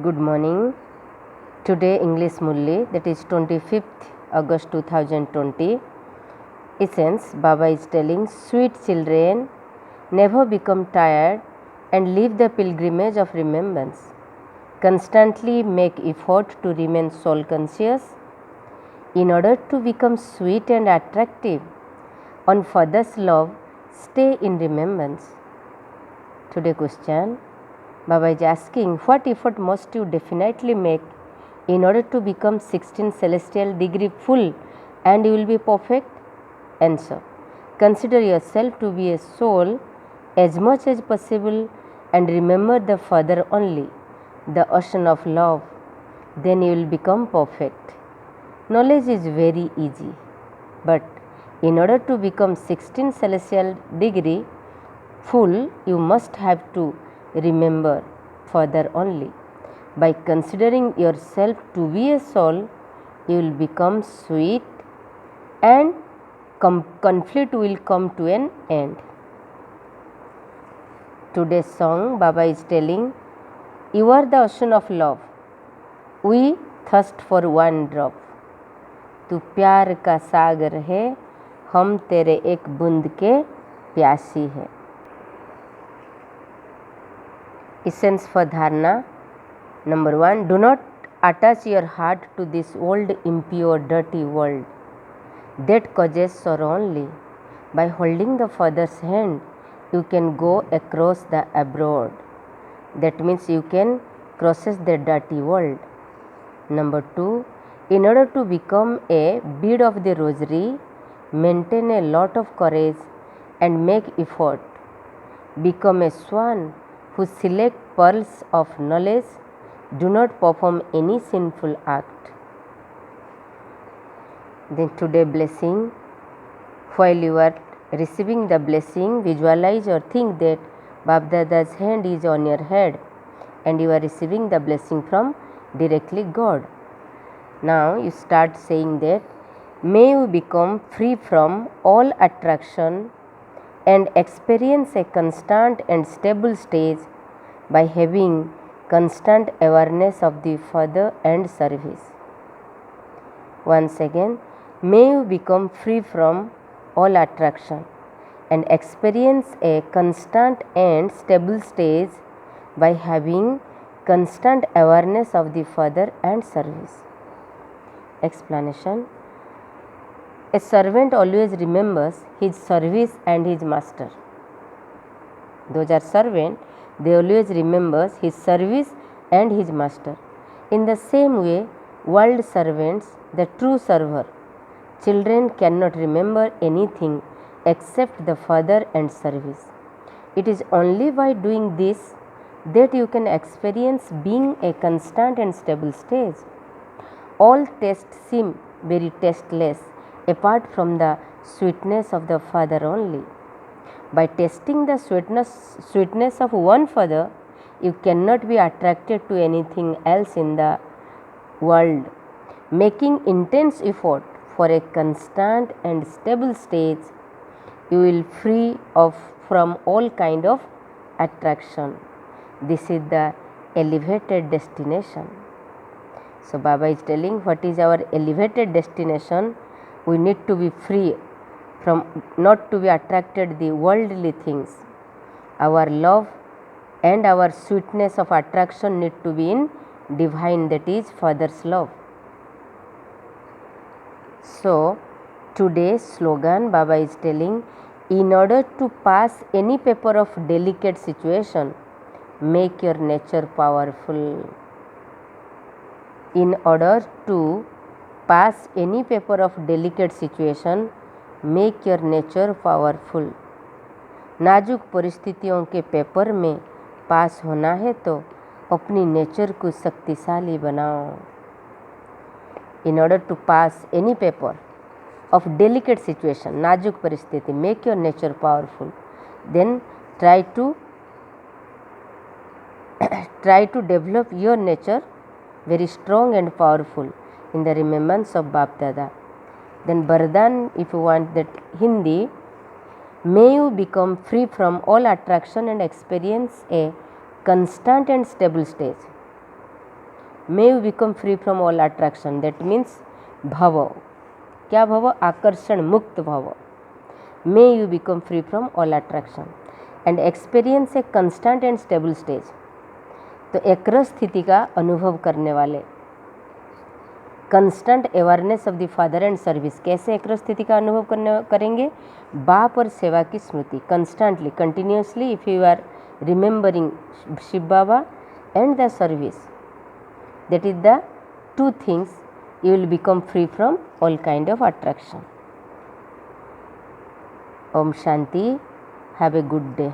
Good morning. Today English Mulli, that is 25th August 2020. Essence, Baba is telling, sweet children, never become tired and leave the pilgrimage of remembrance. Constantly make effort to remain soul conscious in order to become sweet and attractive. On Father's love, stay in remembrance. Today question, Baba is asking, what effort must you definitely make in order to become 16 celestial degree full and you will be perfect? Answer, consider yourself to be a soul as much as possible and remember the Father only, the ocean of love. Then you will become perfect. Knowledge is very easy, but in order to become 16 celestial degree full, you must have to remember Father only. By considering yourself to be a soul, you will become sweet and conflict will come to an end. Today's song, Baba is telling, you are the ocean of love. We thirst for one drop. तू प्यार का सागर है, हम तेरे एक बूंद के प्यासी है. Essence for Dharana. Number 1. Do not attach your heart to this old, impure, dirty world that causes sorrow only. By holding the Father's hand, you can go across the abroad. That means you can cross the dirty world. Number 2. In order to become a bead of the rosary, maintain a lot of courage and make effort. Become a swan who select pearls of knowledge. Do not perform any sinful act. Then today blessing. While you are receiving the blessing, visualize or think that Bab Dada's hand is on your head and you are receiving the blessing from directly God. Now you start saying that, may you become free from all attraction and experience a constant and stable state by having constant awareness of the Father and service. Once again, may you become free from all attraction and experience a constant and stable state by having constant awareness of the Father and service. Explanation. A servant always remembers his service and his master. Those are servants, they always remembers his service and his master. In the same way, world servants, the true server, children cannot remember anything except the Father and service. It is only by doing this that you can experience being a constant and stable state. All tests seem very tasteless apart from the sweetness of the Father only. By tasting the sweetness of one Father, you cannot be attracted to anything else in the world. Making intense effort for a constant and stable state, you will free from all kind of attraction. This is the elevated destination. So Baba is telling, what is our elevated destination? We need to be free from, not to be attracted the worldly things. Our love and our sweetness of attraction need to be in divine, that is Father's love. So today's slogan, Baba is telling, in order to pass any paper of delicate situation, make your nature powerful. In order to pass any paper of delicate situation, make your nature powerful. नाजुक परिस्थितियों के paper में पास होना है तो अपनी nature को शक्तिशाली बनाओ. In order to pass any paper of delicate situation, नाजुक परिस्थिति, make your nature powerful. Then try to develop your nature very strong and powerful in the remembrance of Bap Dada. Then Bardhan, if you want that Hindi, may you become free from all attraction and experience a constant and stable state. May you become free from all attraction, that means भव, क्या भव, आकर्षण मुक्त भव। May you become free from all attraction and experience a constant and stable stage. तो एकरस स्थिति का अनुभव करने वाले, constant awareness of the father and service, कैसे एकरस स्थिति का अनुभव करेंगे, बाप और सेवा की स्मृति, constantly continuously if you are remembering Shiv Baba and the service, that is the two things, you will become free from all kind of attraction. Om Shanti. Have a good day.